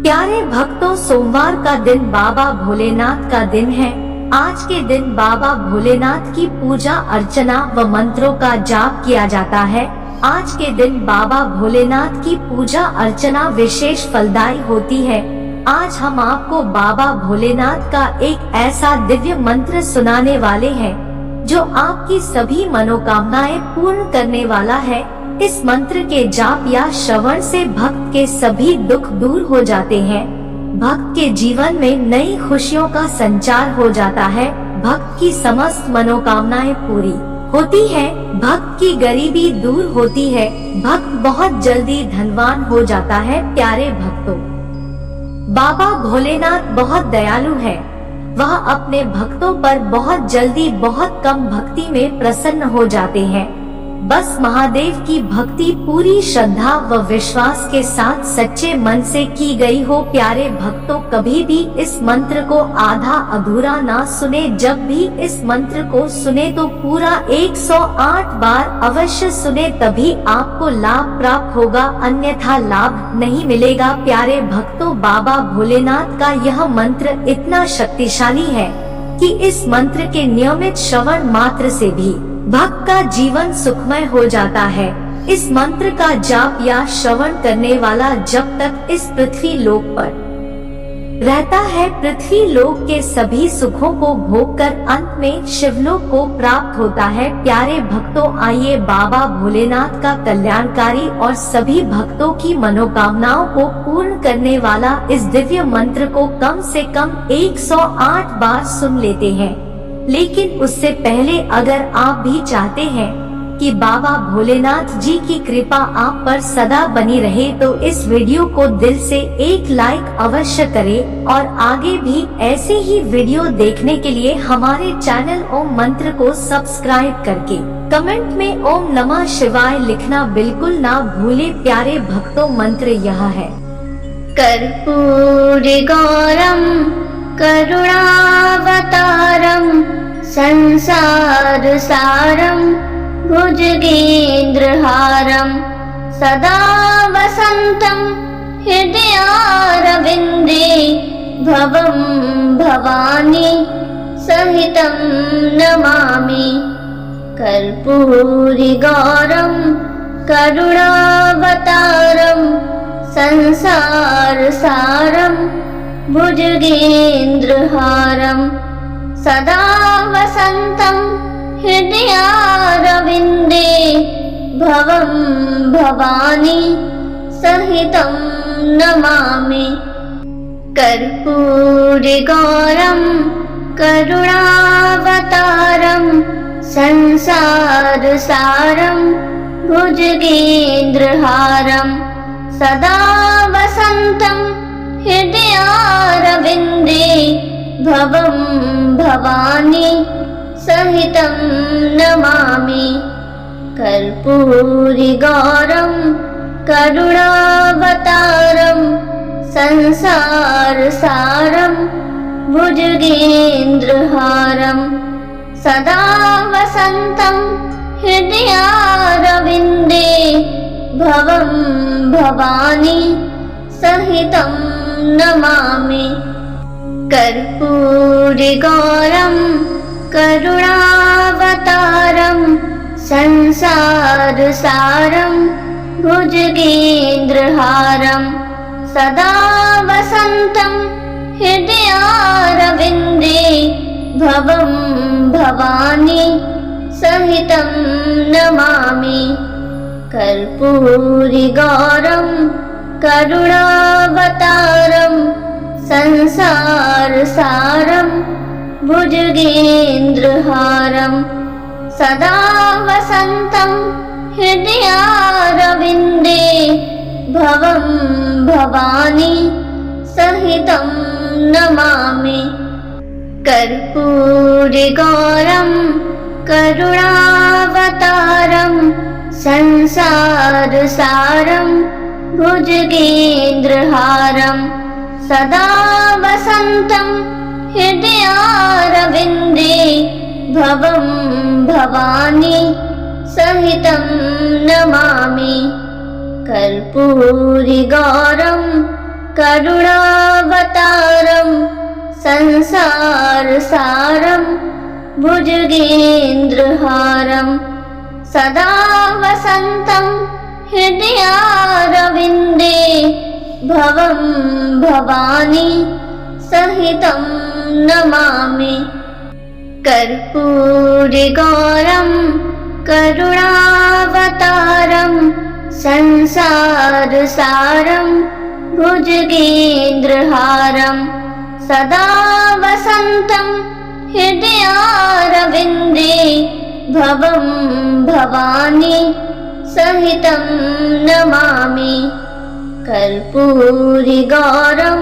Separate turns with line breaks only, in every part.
प्यारे भक्तों, सोमवार का दिन बाबा भोलेनाथ का दिन है। आज के दिन बाबा भोलेनाथ की पूजा अर्चना व मंत्रों का जाप किया जाता है। आज के दिन बाबा भोलेनाथ की पूजा अर्चना विशेष फलदायी होती है। आज हम आपको बाबा भोलेनाथ का एक ऐसा दिव्य मंत्र सुनाने वाले हैं जो आपकी सभी मनोकामनाएं पूर्ण करने वाला है। इस मंत्र के जाप या श्रवण से भक्त के सभी दुख दूर हो जाते हैं। भक्त के जीवन में नई खुशियों का संचार हो जाता है। भक्त की समस्त मनोकामनाएं पूरी होती है। भक्त की गरीबी दूर होती है। भक्त बहुत जल्दी धनवान हो जाता है। प्यारे भक्तों, बाबा भोलेनाथ बहुत दयालु है। वह अपने भक्तों पर बहुत जल्दी बहुत कम भक्ति में प्रसन्न हो जाते हैं। बस महादेव की भक्ति पूरी श्रद्धा व विश्वास के साथ सच्चे मन से की गई हो। प्यारे भक्तों, कभी भी इस मंत्र को आधा अधूरा ना सुने। जब भी इस मंत्र को सुने तो पूरा 108 बार अवश्य सुने, तभी आपको लाभ प्राप्त होगा, अन्यथा लाभ नहीं मिलेगा। प्यारे भक्तों, बाबा भोलेनाथ का यह मंत्र इतना शक्तिशाली है कि इस मंत्र के नियमित श्रवण मात्र से भी भक्त का जीवन सुखमय हो जाता है। इस मंत्र का जाप या श्रवण करने वाला जब तक इस पृथ्वी लोक पर रहता है, पृथ्वी लोक के सभी सुखों को भोगकर अंत में शिवलोक को प्राप्त होता है। प्यारे भक्तों, आइए बाबा भोलेनाथ का कल्याणकारी और सभी भक्तों की मनोकामनाओं को पूर्ण करने वाला इस दिव्य मंत्र को कम से कम 108 बार सुन लेते हैं। लेकिन उससे पहले अगर आप भी चाहते हैं कि बाबा भोलेनाथ जी की कृपा आप पर सदा बनी रहे, तो इस वीडियो को दिल से एक लाइक अवश्य करें और आगे भी ऐसे ही वीडियो देखने के लिए हमारे चैनल ओम मंत्र को सब्सक्राइब करके कमेंट में ओम नमः शिवाय लिखना बिल्कुल ना भूले। प्यारे भक्तों, मंत्र यह है।
कर्पूरी गौरम करुणावतारम संसार सारम भुजगेन्द्रहारम सदा वसंतम हृदयारविंदे भवं भवानी सहितं नमामि। कर्पूरी गौरम करुणावतारम संसार सारम भुजगेन्द्रहारम सदा वसंतम हृदयारविंदे भवं भवानी सहितं नमामि। कर्पूरी गौरम करुणावतारम संसार सारम भुजगेन्द्रहारम सदा वसंतम हृदयारविंदे भवं भवानी सहितं नमामि। कर्पूरी गौरम करुणावतारम संसार सारम भुजगेन्द्रहारम सदा वसंतम हृदयारविंदे भवं भवानी सहितं नमामि। कर्पूरी गौरम करुणावतारम संसार सारम भुजगेन्द्रहारम सदा वसंतम हृदयारविंदे भवं भवानी सहितं नमामि। कर्पूरी गौरम करुणावतारम संसार सारम भुजगेन्द्रहारम सदा वसंतम हृदयारविंदे भवं भवानी सहितं नमामि। कर्पूरी गौरम करुणावतारम संसार सारम भुजगेन्द्रहारम सदा वसंतम हृदयारविंदे भवं भवानी सहितं नमामि। कर्पूरी गौरम करुणावतारं संसारसारं भुजगेन्द्रहारं सदा वसन्तं हृदयारविन्दे भवं भवानी सहितं नमामि। कर्पूरिगौरं करुणावतारं संसारसारं भुजगेन्द्रहारं सदा वसन्तं हृदयारविन्दे भवं भवानी सहितं नमामि। कर्पूरिगौरं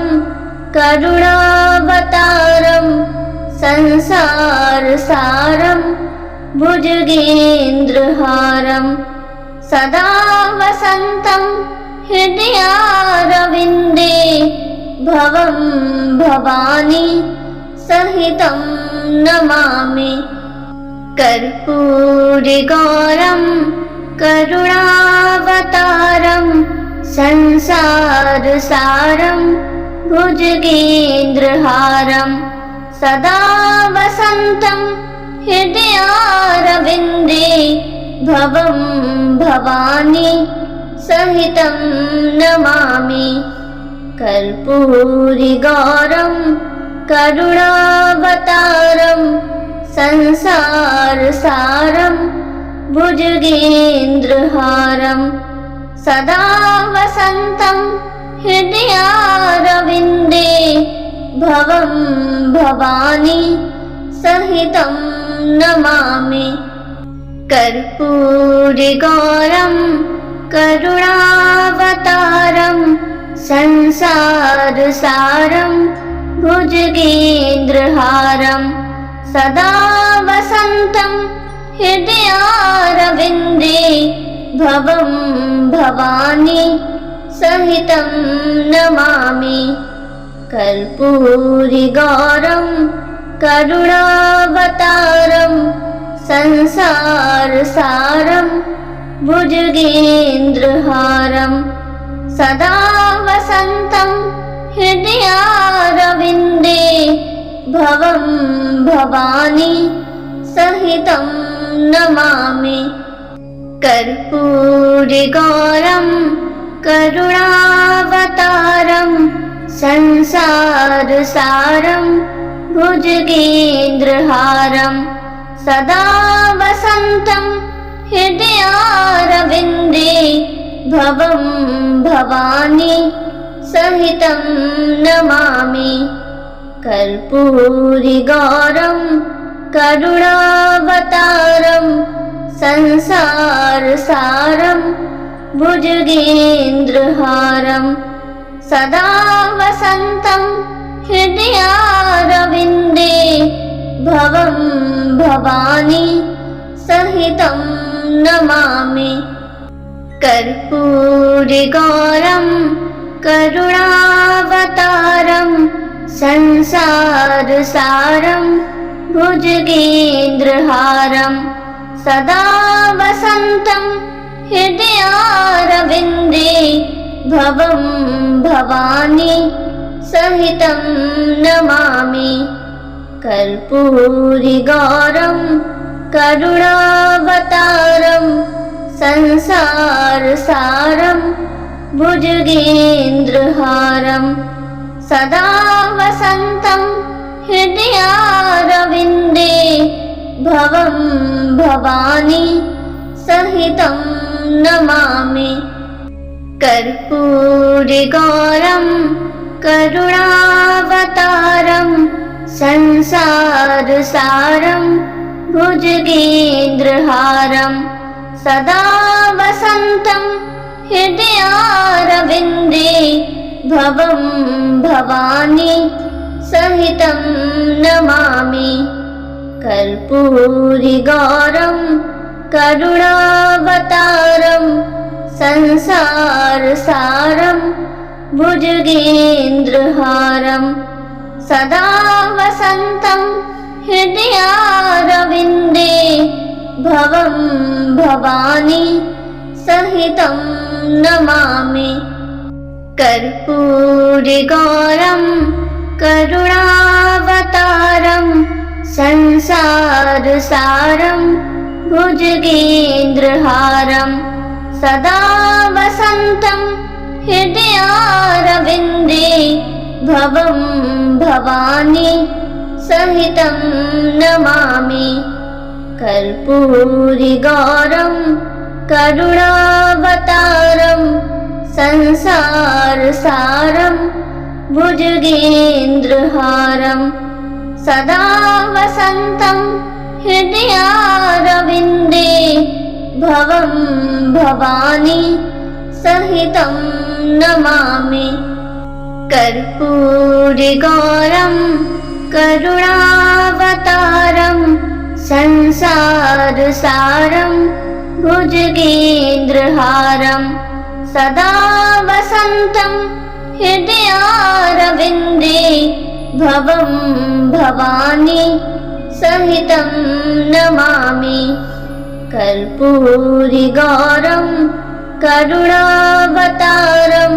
करुणावतारं संसारसारं भुजगेन्द्रहारं सदा वसन्तं हृदयारविन्दे भवं भवानी सहितं नमामि। कर्पूरिगौरं करुणावतारं संसारसारं भुजगेन्द्रहारं सदा वसन्तं हृदयारविन्दे भवं भवानी सहितं नमामि। कर्पूरिगौरं करुणावतारं संसारसारं भुजगेन्द्रहारं सदा वसन्तं हृदयारविन्दे भवं भवानी सहितं नमामि। कर्पूरिगौरं करुणावतारं संसारसारं भुजगेन्द्रहारं सदा वसन्तं हृदयारविन्दे भवं भवानी सहितं नमामि। कर्पूरिगौरं करुणावतारं संसारसारं भुजगेन्द्रहारं सदा वसन्तं हृदयारविन्दे भवं भवानी सहितं नमामि। कर्पूरिगौरं करुणावतारं संसारसारं भुजगेन्द्रहारं सदा वसन्तं हृदयारविन्दे भवं भवानी सहितं नमामि। कर्पूरिगौरं करुणावतारं संसारसारं भुजगेन्द्रहारं सदा वसन्तं हृदयारविन्दे भवं भवानी सहितं नमामि। कर्पूरिगौरं करुणावतारं संसारसारं भुजगेन्द्रहारं सदा वसन्तं हृदयारविन्दे भवं भवानी सहितं नमामि। कर्पूरिगौरं करुणावतारं संसारसारं भुजगेन्द्रहारं सदा वसन्तं हृदयारविन्दे भवं भवानी सहितं नमामि। कर्पूरिगौरं करुणावतारं संसारसारं भुजगेन्द्रहारं सदा वसन्तं हृदयारविन्दे भवं भवानी सहितं नमामि। कर्पूरिगौरं करुणावतारं संसारसारं भुजगेन्द्रहारं सदा वसन्तं हृदयारविन्दे भवं भवानी सहितं नमामि। कर्पूरिगौरं करुणावतारं संसारसारं भुजगेन्द्रहारं सदा वसन्तं हृदयारविन्दे भवं भवानी सहितं नमामि। कर्पूरिगौरं करुणावतारं संसारसारं भुजगेन्द्रहारं सदा वसन्तं हृदयारविन्दे भवं भवानी सहितं नमामि। कर्पूरिगौरं करुणावतारं संसारसारं भुजगेन्द्रहारं सदा वसन्तं हृदयारविन्दे भवं भवानी सहितं नमामि। कर्पूरिगौरं करुणावतारं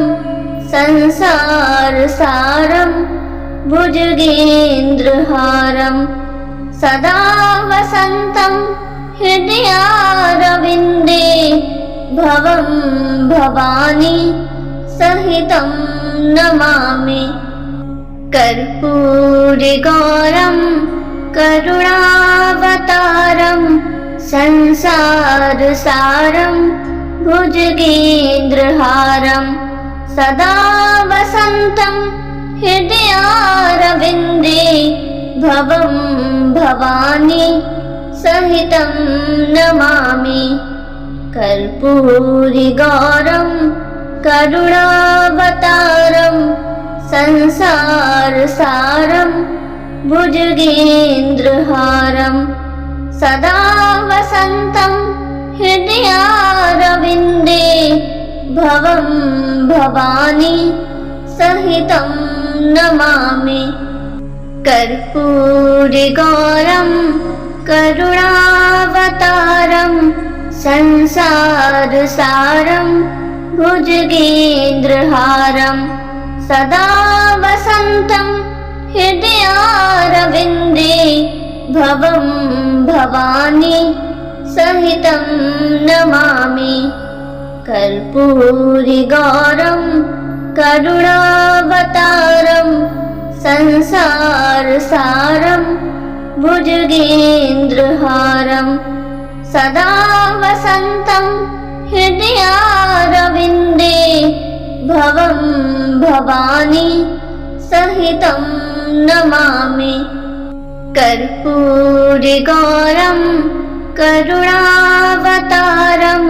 संसारसारं भुजगेन्द्रहारं सदा वसन्तं हृदयारविन्दे भवं भवानी सहितं नमामि। कर्पूरिगौरं करुणावतारं संसारसारं भुजगेन्द्रहारं सदा वसन्तं हृदयारविन्दे भवं भवानी सहितं नमामि। कर्पूरिगौरं करुणावतारं संसारसारं भुजगेन्द्रहारं सदा वसन्तं हृदयारविन्दे भवं भवानी सहितं नमामि। कर्पूरिगौरं करुणावतारं संसारसारं भुजगेन्द्रहारं सदा वसन्तं हृदयारविन्दे भवं भवानी सहितं नमामि। कर्पूरिगौरं करुणावतारं संसारसारं भुजगेन्द्रहारं सदा वसन्तं हृदयारविन्दे भवं भवानी सहितं नमामि। कर्पूरिगौरं करुणावतारं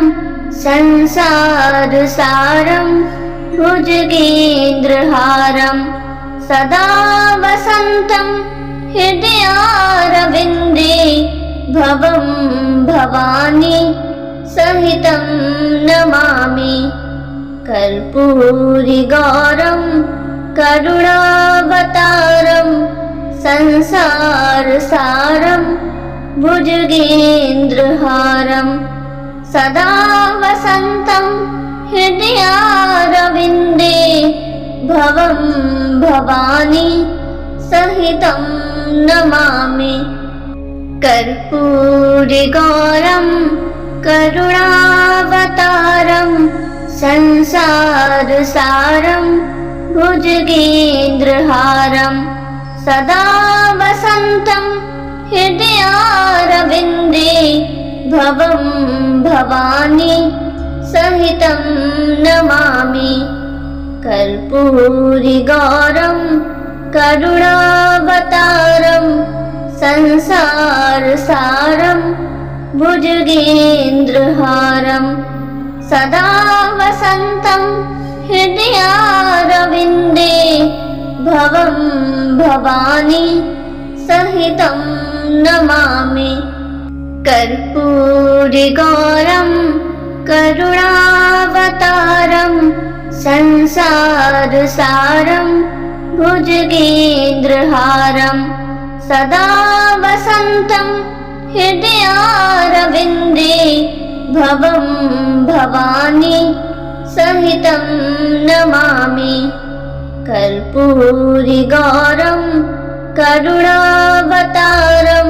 संसारसारं भुजगेन्द्रहारं सदा वसन्तं हृदयारविन्दे भवं भवानी सहितं नमामि। कर्पूरिगौरं करुणावतारं संसारसारं भुजगेन्द्रहारं सदा वसन्तं हृदयारविन्दे भवं भवानी सहितं नमामि। कर्पूरिगौरं करुणावतारं संसारसारं भुजगेन्द्रहारं सदा वसन्तं हृदयारविन्दे भवं भवानी सहितं नमामि। कर्पूरिगौरं करुणावतारं संसारसारं भुजगेन्द्रहारं सदा वसन्तं हृदयारविन्दे भवं भवानी सहितं नमामि। कर्पूरिगौरं करुणावतारं संसारसारं भुजगेन्द्रहारं सदा वसन्तं हृदयारविन्दे भवं भवानी सहितं नमामि कर्पूरिगौरं करुणावतारं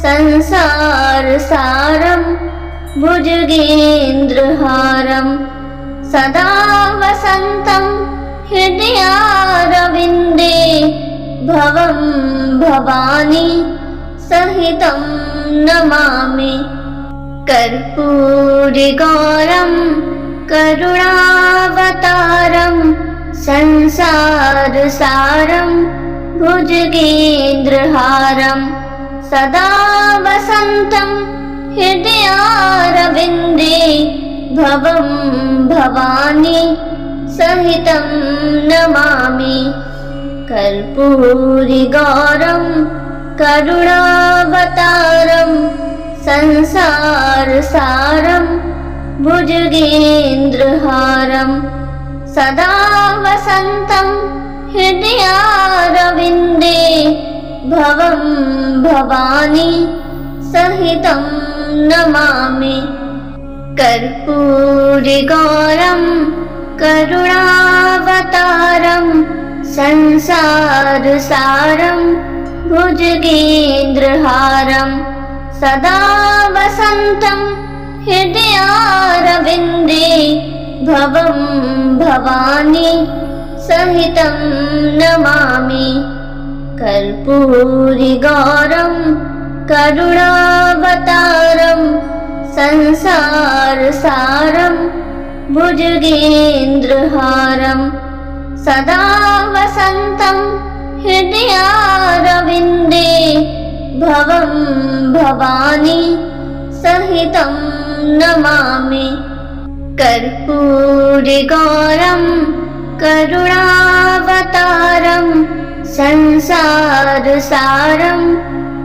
संसारसारं भुजगेन्द्रहारं सदा वसन्तं हृदयारविन्दे भवं भवानी सहितं नमामि कर्पूरिगौरं करुणावतारं संसारसारं भुजगेन्द्रहारं सदा वसन्तं हृदयारविन्दे भवं भवानी सहितं नमामि कर्पूरिगौरं करुणावतारं संसारसारं भुजगेन्द्रहारं सदा वसन्तं हृदयारविन्दे भवं भवानी सहितं नमामि कर्पूरिगौरं करुणावतारं संसारसारं भुजगेन्द्रहारं सदा वसन्तं हृदयारविन्दे भवं भवानी सहितं नमामि कर्पूरिगौरं करुणावतारं संसारसारं भुजगेन्द्रहारं सदा वसन्तं हृदयारविन्दे भवं भवानी सहितं नमामि कर्पूरिगौरं करुणावतारं संसारसारं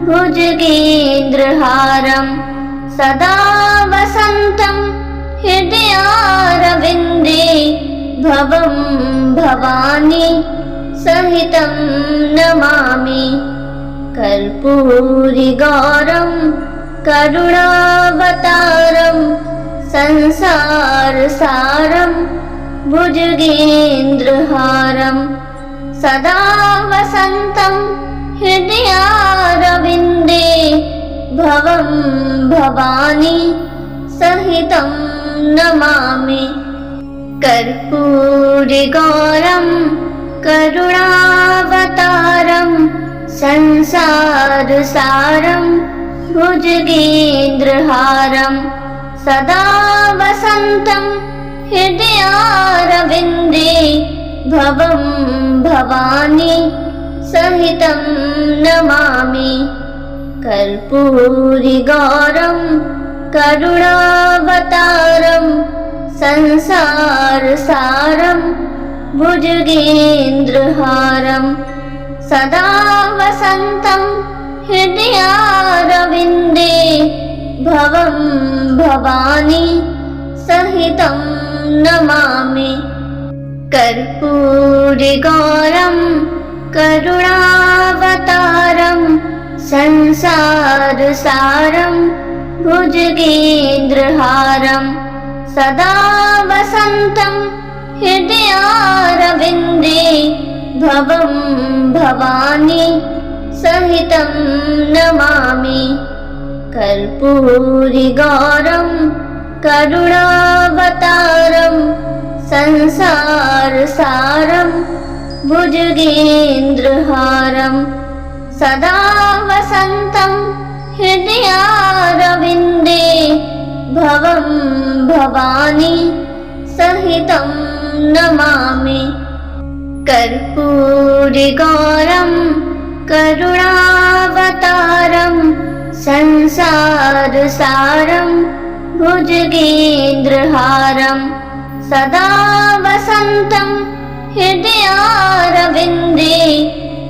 भुजगेन्द्रहारं सदा वसन्तं हृदयारविन्दे भवं भवानी सहितं नमामि कर्पूरिगौरं करुणावतारं संसारसारं भुजगेन्द्रहारं सदा वसन्तं हृदयारविन्दे भवं भवानी सहितं नमामि कर्पूरिगौरं करुणावतारं संसारसारं भुजगेन्द्रहारं सदा वसन्तं हृदयारविन्दे भवं भवानी सहितं नमामि कर्पूरिगौरं करुणावतारं संसारसारं भुजगेन्द्रहारं सदा वसन्तं हृदयारविन्दे भवं भवानी सहितं नमामि कर्पूरिगौरं करुणावतारं संसारसारं भुजगेन्द्रहारं सदा वसन्तं हृदयारविन्दे भवं भवानी सहितं नमामि कर्पूरिगौरं करुणावतारं संसारसारं भुजगेन्द्रहारं सदा वसन्तं हृदयारविन्दे भवं भवानी सहितं नमामि कर्पूरिगौरं करुणावतारं संसारसारं भुजगेन्द्रहारं सदा वसन्तं हृदयारविन्दे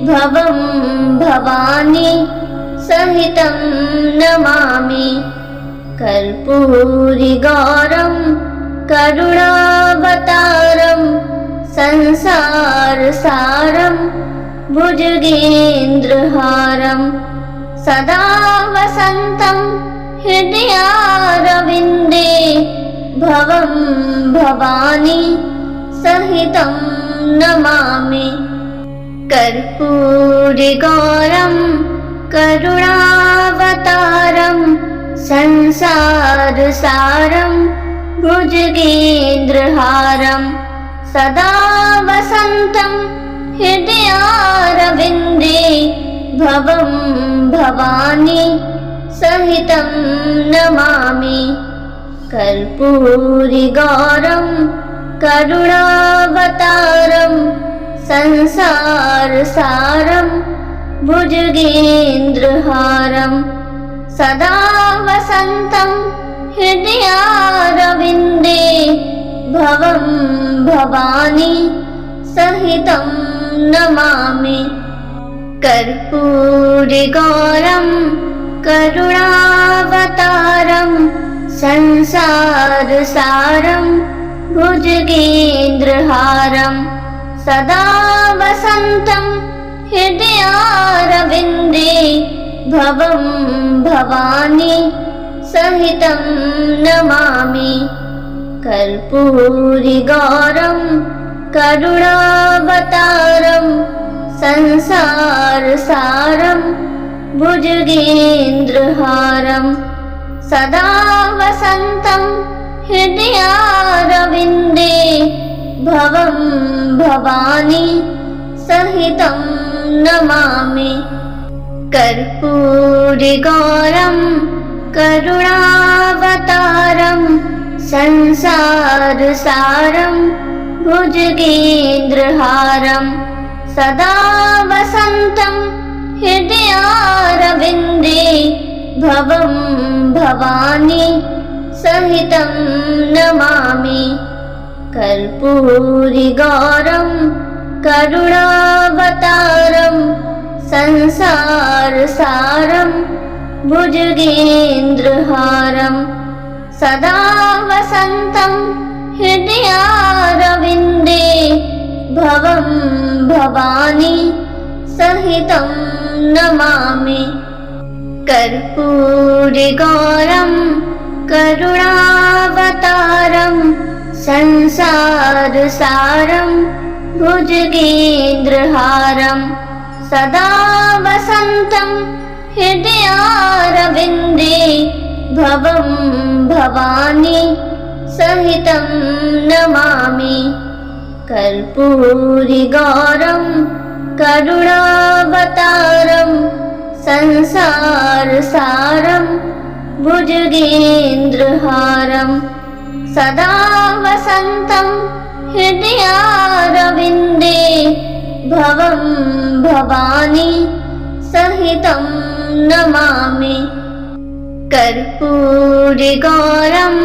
भवं भवानी सहितं नमामि कर्पूरिगौरं करुणावतारं संसारसारं भुजगेन्द्रहारं सदा वसन्तं हृदयारविन्दे भवं भवानी सहितं नमामि। कर्पूरिगौरं करुणावतारं संसारसारं भुजगेन्द्रहारं सदा वसन्तं हृदयारविन्दे भवं भवानी सहितं नमामि। कर्पूरिगौरं करुणावतारं संसारसारं भुजगेन्द्रहारं सदा वसन्तं हृदयारविन्दे भवं भवानी सहितं नमामि। कर्पूरिगौरं करुणावतारं संसारसारं भुजगेन्द्रहारं सदा वसन्तं हृदयारविन्दे भवं भवानी सहितं नमामि। कर्पूरिगौरं करुणावतारं संसारसारं भुजगेन्द्रहारं सदा वसन्तं हृदयारविन्दे भवं भवानी सहितं नमामि। कर्पूरिगौरं करुणावतारं संसारसारं भुजगेन्द्रहारं सदा वसन्तं हृदयारविन्दे भवं भवानी सहितं नमामि। कर्पूरिगौरं करुणावतारं संसारसारं भुजगेन्द्रहारं सदा वसन्तं हृदयारविन्दे भवं भवानी सहितं नमामि। कर्पूरिगौरं करुणावतारं संसारसारं भुजगेन्द्रहारं सदा वसन्तं हृदयारविन्दे भवं भवानी सहितं नमामि। कर्पूरिगौरं करुणावतारं संसारसारं भुजगेन्द्रहारं सदा वसन्तं हृदयारविन्दे भवं भवानी सहितं नमामि। कर्पूरिगौरं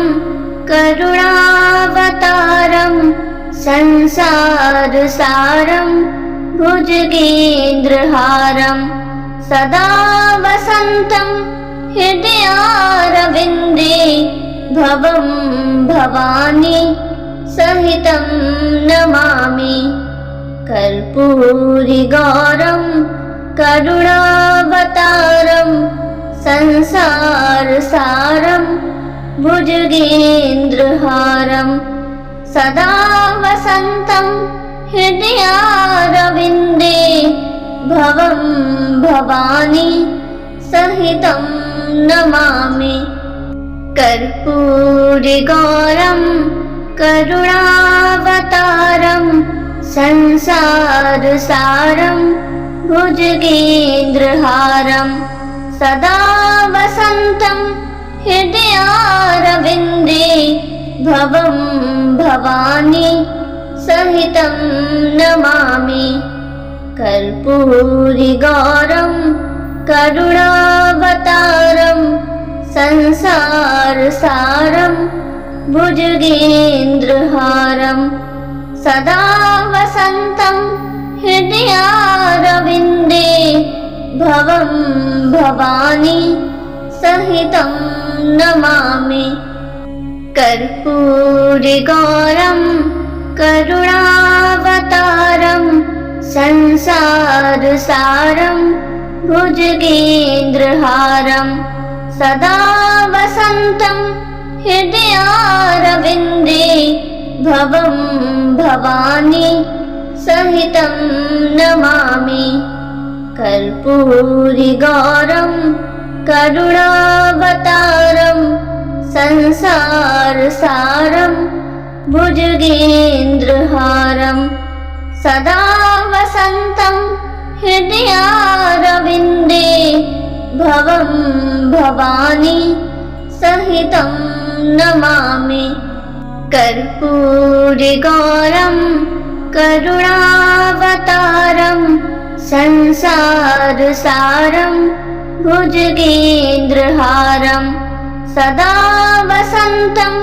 करुणावतारं संसारसारं भुजगेन्द्रहारं सदा वसन्तं हृदयारविन्दे भवं भवानी सहितं नमामि। कर्पूरिगौरं करुणावतारं संसारसारं भुजगेन्द्रहारं सदा वसन्तं हृदयारविन्दे भवं भवानी सहितं नमामि। कर्पूरिगौरं करुणावतारं संसारसारं भुजगेन्द्रहारं सदा वसन्तं हृदयारविन्दे भवं भवानी सहितं नमामि। कर्पूरिगौरं करुणावतारं संसारसारं भुजगेन्द्रहारं सदा वसन्तं हृदयारविन्दे भवं भवानी सहितं नमामि। कर्पूरिगौरं करुणावतारं संसारसारं भुजगेन्द्रहारं सदा वसन्तं हृदयारविन्दे भवं भवानी सहितं नमामि कर्पूरिगौरं करुणावतारं संसारसारं भुजगेन्द्रहारं सदा वसन्तं हृदयारविन्दे भवं भवानी सहितं नमामि कर्पूरिगौरं करुणावतारं संसारसारं भुजगेन्द्रहारं सदा वसन्तं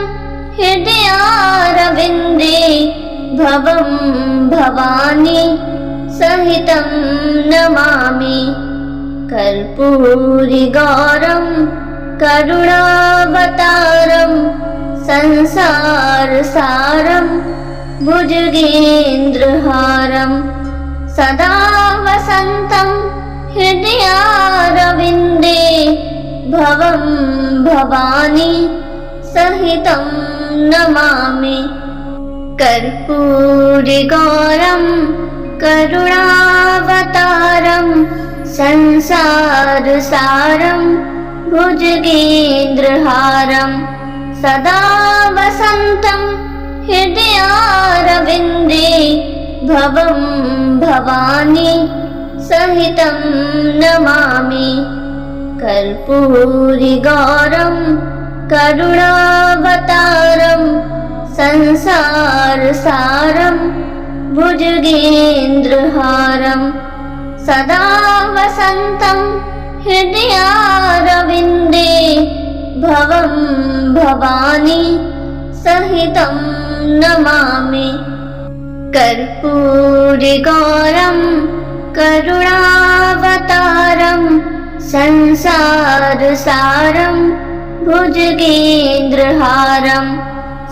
हृदयारविन्दे भवं भवानी सहितं नमामि कर्पूरिगौरं करुणावतारं संसारसारं भुजगेन्द्रहारं सदा वसन्तं हृदयारविन्दे भवं भवानी सहितं नमामि कर्पूरिगौरं करुणावतारं संसारसारं भुजगेन्द्रहारं सदा वसन्तं हृदयारविन्दे भवं भवानी सहितं नमामि कर्पूरिगौरं करुणावतारं संसारसारं भुजगेन्द्रहारं सदा वसन्तं हृदयारविन्दे भवं भवानी सहितं नमामि कर्पूरिगौरं करुणावतारं संसारसारं भुजगेन्द्रहारं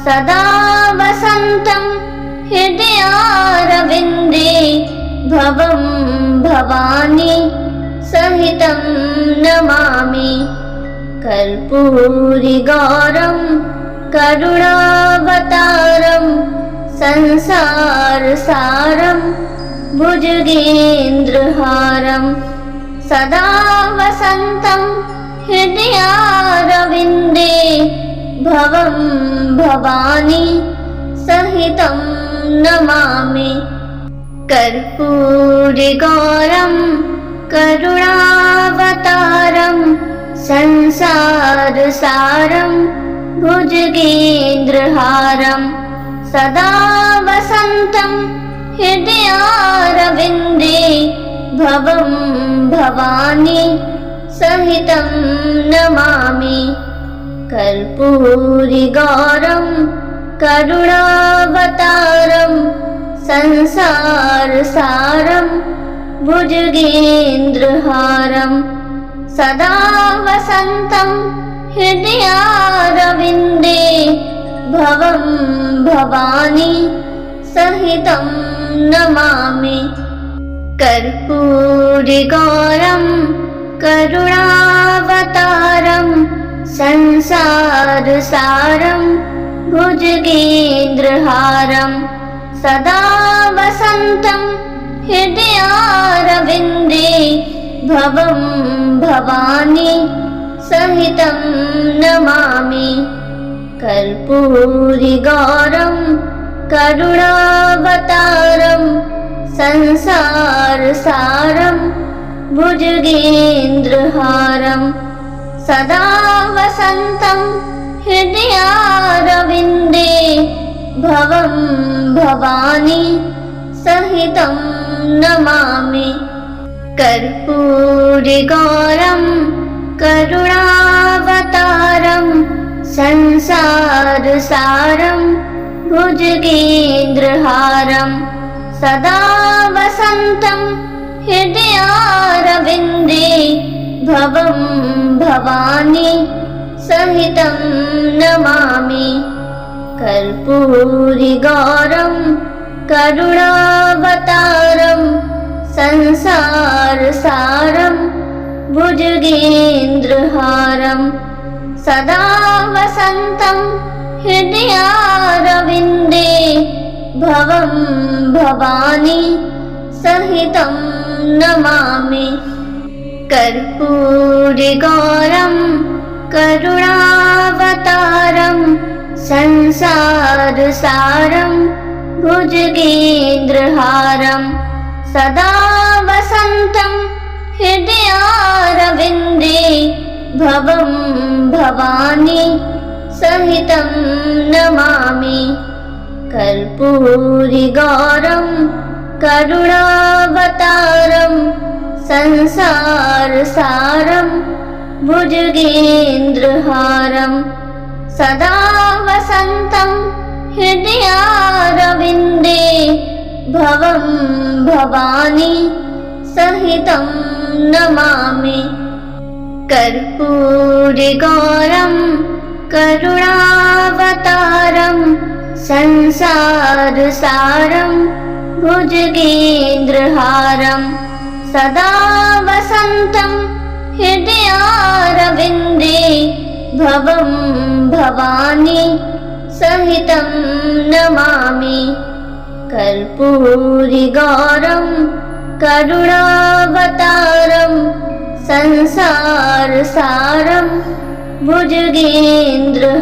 सदा वसन्तं हृदयारविन्दे भवं भवानी सहितं नमामि कर्पूरिगौरं करुणावतारं संसारसारं भुजगेन्द्रहारं सदा वसन्तं हृदयारविन्दे भवं भवानी सहितं नमामि कर्पूरिगौरं करुणावतारं संसारसारं भुजगेन्द्रहारं सदा वसन्तं हृदयारविन्दे भवं भवानी सहितं नमामि कर्पूरिगौरं करुणावतारं संसारसारं भुजगेन्द्रहारं सदा वसन्तं हृदयारविन्दे भवं भवानी सहितं नमामि कर्पूरिगौरं करुणावतारं संसारसारं भुजगेन्द्रहारं सदा वसन्तं हृदयारविन्दे भवं भवानी सहितं नमामि कर्पूरिगौरं करुणावतारं संसारसारं भुजगेन्द्रहारं सदा वसन्तं हृदयारविन्दे भवं भवानी सहितं नमामि कर्पूरिगौरं करुणावतारं संसारसारं भुजगेन्द्रहारं सदा वसन्तं हृदयारविन्दे भवं भवानी सहितं नमामि कर्पूरिगौरं करुणावतारं संसारसारं भुजगेन्द्रहारं सदा वसन्तं हृदयारविन्दे भवं भवानी सहितं नमामि। कर्पूरिगौरं करुणावतारं संसारसारं भुजगेन्द्रहारं सदा वसन्तं हृदयारविन्दे भवं भवानी सहितं नमामि। कर्पूरिगौरं करुणावतारं संसारसारं भुजगेन्द्रहारं सदा वसन्तं हृदयारविन्दे भवं भवानी सहितं नमामि। कर्पूरिगौरं करुणावतारं संसारसारं भुजगेन्द्रहारं सदा वसन्तं हृदयारविन्दे भवं भवानी सहितं नमामि। कर्पूरिगौरं करुणावतारं संसारसारं भुजगेन्द्रहारं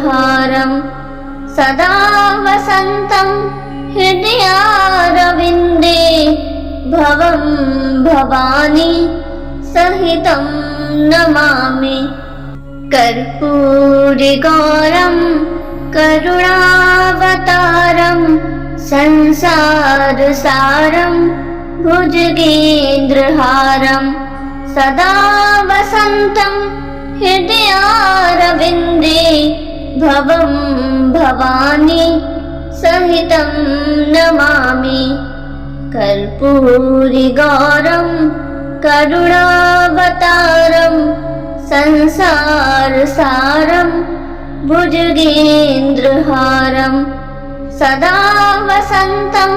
सदा वसन्तं हृदयारविन्दे भवं भवानी सहितं नमामि। कर्पूरिगौरं करुणावतारं संसारसारं भुजगेन्द्रहारं सदा वसन्तं हृदयारविन्दे भवं भवानी सहितं नमामि। कर्पूरिगौरं करुणावतारं संसारसारं भुजगेन्द्रहारं सदा वसन्तं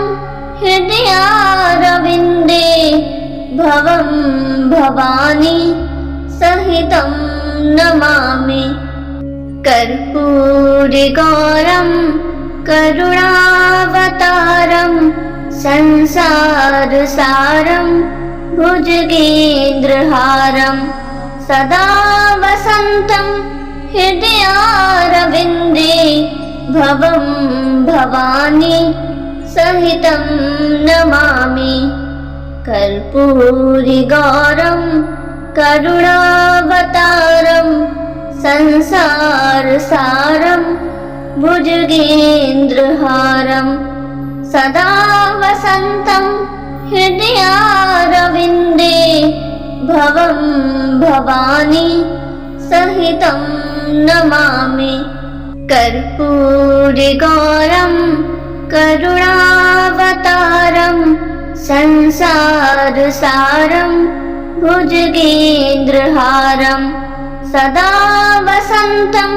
हृदयारविन्दे भवं भवानी सहितं नमामि। कर्पूरिगौरं करुणावतारं संसारसारं भुजगेन्द्रहारं सदा वसन्तं हृदयारविन्दे भवं भवानी सहितं नमामि। कर्पूरिगौरं करुणावतारं संसारसारं भुजगेन्द्रहारं सदा वसन्तं हृदयारविन्दे भवं भवानी सहितं नमामि। कर्पूरिगौरं करुणावतारं संसारसारं भुजगेन्द्रहारं सदा वसन्तं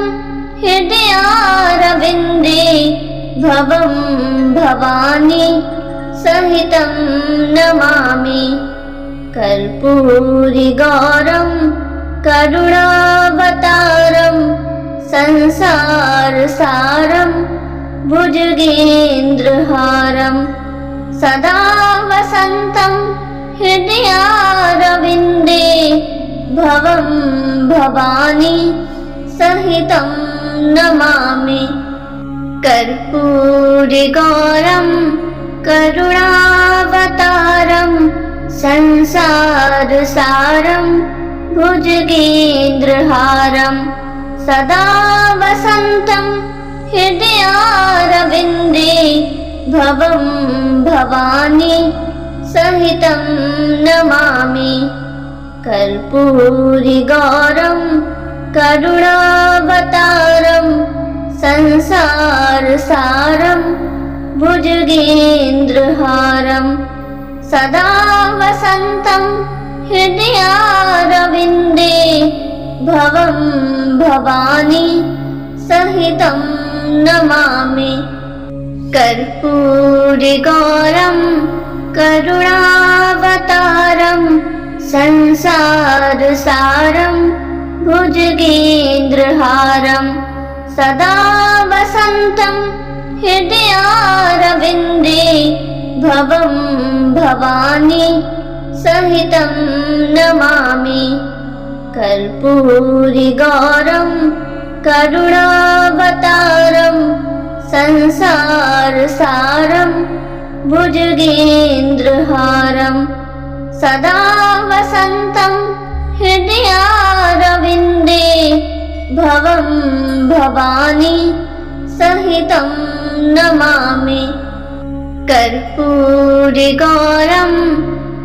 हृदयारविन्दे भवं भवानी सहितं नमामि। कर्पूरिगौरं करुणावतारं संसारसारं भुजगेन्द्रहारं सदा वसन्तं हृदयारविन्दे भवं भवानी सहितं नमामि। कर्पूरिगौरं करुणावतारं संसारसारं भुजगेन्द्रहारं सदा वसन्तं हृदयारविन्दे भवं भवानी सहितं नमामि। कर्पूरिगौरं करुणावतारं संसारसारं भुजगेन्द्रहारं सदा वसन्तं हृदयारविन्दे भवं भवानी सहितं नमामि। कर्पूरिगौरं करुणावतारं संसारसारं भुजगेन्द्रहारं सदा वसन्तं हृदयारविन्दे भवं भवानी सहितं नमामि कर्पूरिगौरं करुणावतारं संसारसारं भुजगेन्द्रहारं सदा वसन्तं हृदयारविन्दे भवं भवानी सहितं नमामि कर्पूरिगौरं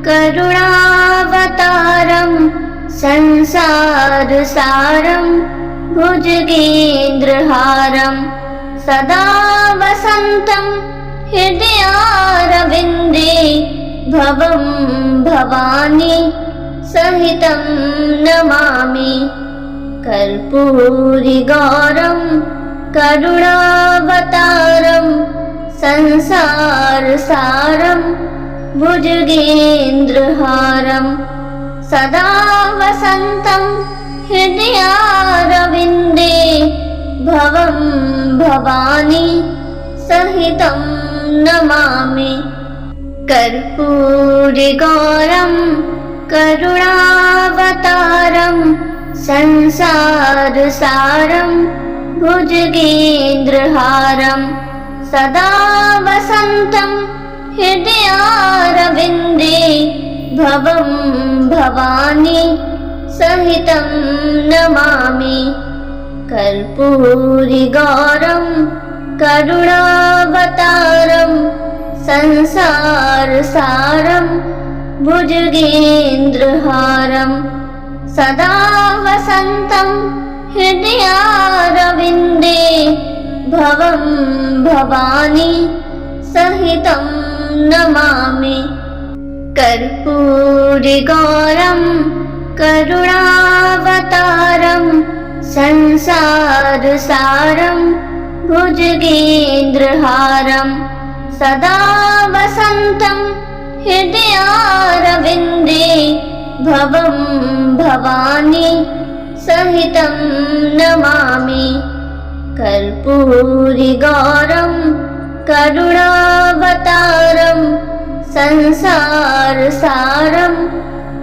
करुणावतारं संसारसारं भुजगेन्द्रहारं सदा वसन्तं हृदयारविन्दे भवं भवानी सहितं नमामि कर्पूरिगौरं करुणावतारं संसारसारं भुजगेन्द्रहारं सदा वसन्तं हृदयारविन्दे भवं भवानी सहितं नमामि कर्पूरिगौरं करुणावतारं संसारसारं भुजगेन्द्रहारं सदा वसन्तं हृदयारविन्दे भवं भवानी सहितं नमामि कर्पूरिगौरं करुणावतारं संसारसारं भुजगेन्द्रहारं सदा वसन्तं हृदयारविन्दे भवं भवानी सहितं नमामि कर्पूरिगौरं करुणावतारं संसारसारं भुजगेन्द्रहारं सदा वसन्तं हृदयारविन्दे भवं भवानी सहितं नमामि कर्पूरिगौरं करुणावतारं संसारसारं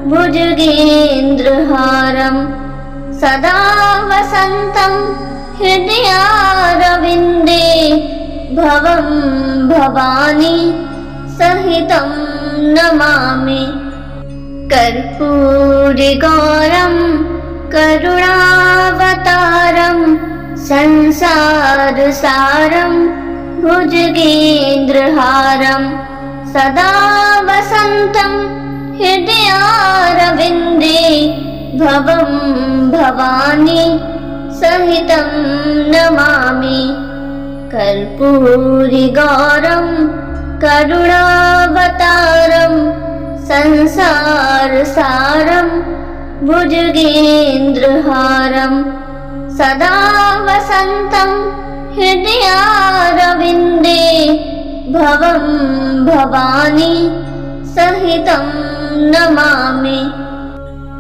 भुजगेन्द्रहारं सदा वसन्तं हृदयारविन्दे भवं भवानी सहितं नमामि कर्पूरिगौरं करुणावतारं संसारसारं भुजगेन्द्रहारं सदा वसन्तं हृदयारविन्दे भवं भवानी सहितं नमामि कर्पूरिगौरं करुणावतारं संसारसारं भुजगेन्द्रहारं सदा वसन्तं हृदयारविन्दे भवं भवानी सहितं नमामि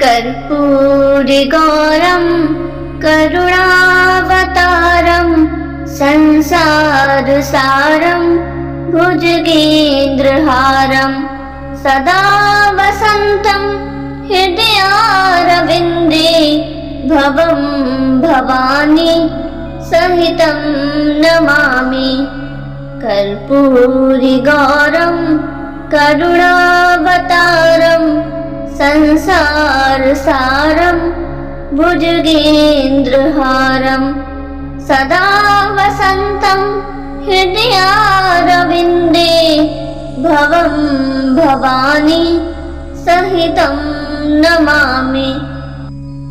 कर्पूरिगौरं करुणावतारं संसारसारं भुजगेन्द्रहारं सदा वसन्तं हृदयारविन्दे भवं भवानी सहितं नमामि कर्पूरिगौरं करुणावतारं संसारसारं भुजगेन्द्रहारं सदा वसन्तं हृदयारविन्दे भवं भवानी सहितं नमामि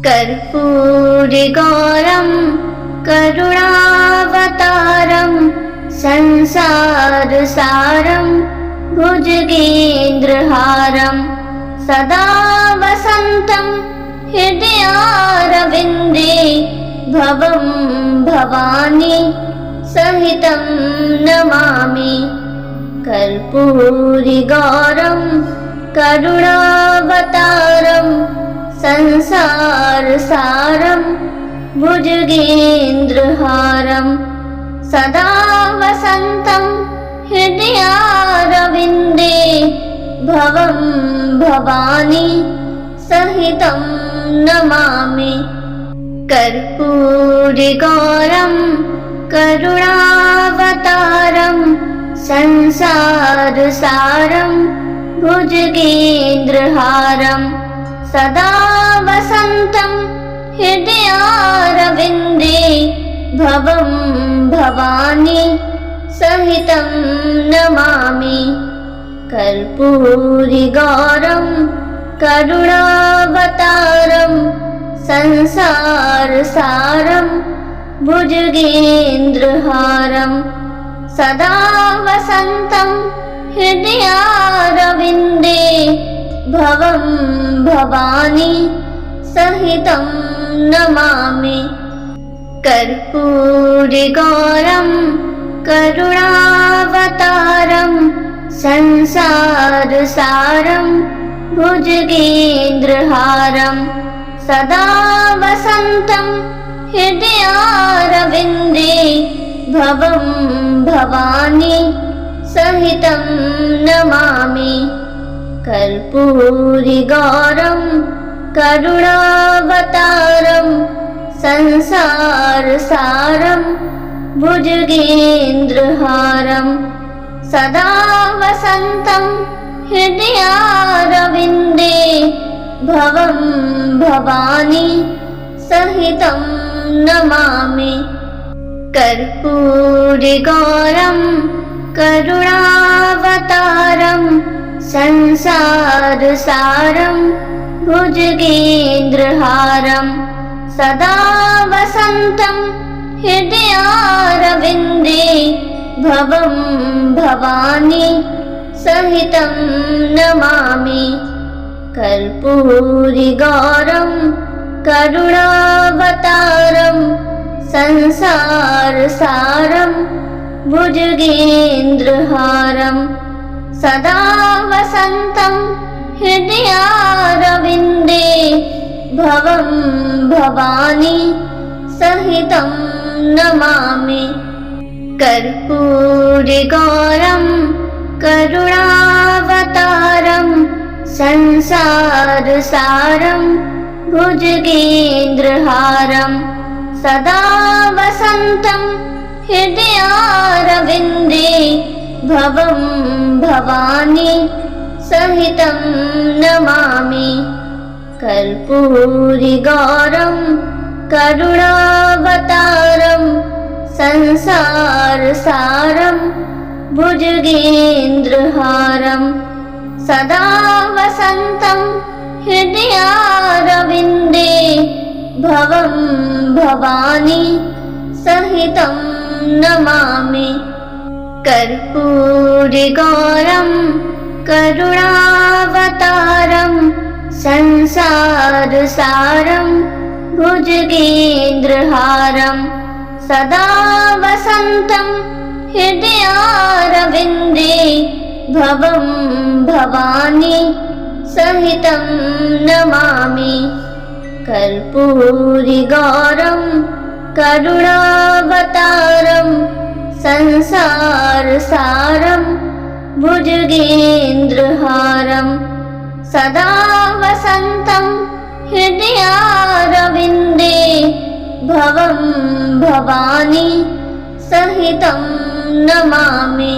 कर्पूरिगौरं करुणावतारं संसारसारं भुजगेन्द्रहारं सदा वसन्तं हृदयारविन्दे भवं भवानी सहितं नमामि कर्पूरिगौरं करुणावतारं संसारसारं भुजगेन्द्रहारं सदा वसन्तं हृदयारविन्दे भवं भवानी सहितं नमामि। कर्पूरिगौरं करुणावतारं संसारसारं भुजगेन्द्रहारं सदा वसन्तं हृदयारविन्दे भवं भवानी सहितं नमामि। कर्पूरिगौरं करुणावतारं संसारसारं भुजगेन्द्रहारं सदा वसन्तं हृदयारविन्दे भवं भवानी सहितं नमामि। कर्पूरिगौरं करुणावतारं संसारसारं भुजगेन्द्रहारं सदा वसन्तं हृदयारविन्दे भवं भवानी सहितं नमामि। कर्पूरिगौरं करुणावतारं संसारसारं भुजगेन्द्रहारं सदा वसन्तं हृदयारविन्दे भवं भवानी सहितं नमामि। कर्पूरिगौरं करुणावतारं संसारसारं भुजगेन्द्रहारं सदा वसन्तं हृदयारविन्दे भवं भवानी सहितं नमामि। कर्पूरिगौरं करुणावतारं संसारसारं भुजगेन्द्रहारं सदा वसन्तं हृदयारविन्दे भवं भवानी सहितं नमामि। कर्पूरिगौरं करुणावतारं संसारसारं भुजगेन्द्रहारं सदा वसन्तं हृदयारविन्दे भवं भवानी सहितं नमामि। कर्पूरिगौरं करुणावतारं संसारसारं भुजगेन्द्रहारं सदा वसन्तं हृदयारविन्दे भवं भवानी सहितं नमामि। कर्पूरिगौरं करुणावतारं संसारसारं भुजगेन्द्रहारं सदा वसन्तं हृदयारविन्दे भवं भवानी सहितं नमामि। कर्पूरिगौरं करुणावतारं संसारसारं भुजगेन्द्रहारं सदा वसन्तं हृदयारविन्दे भवं भवानी सहितं नमामि।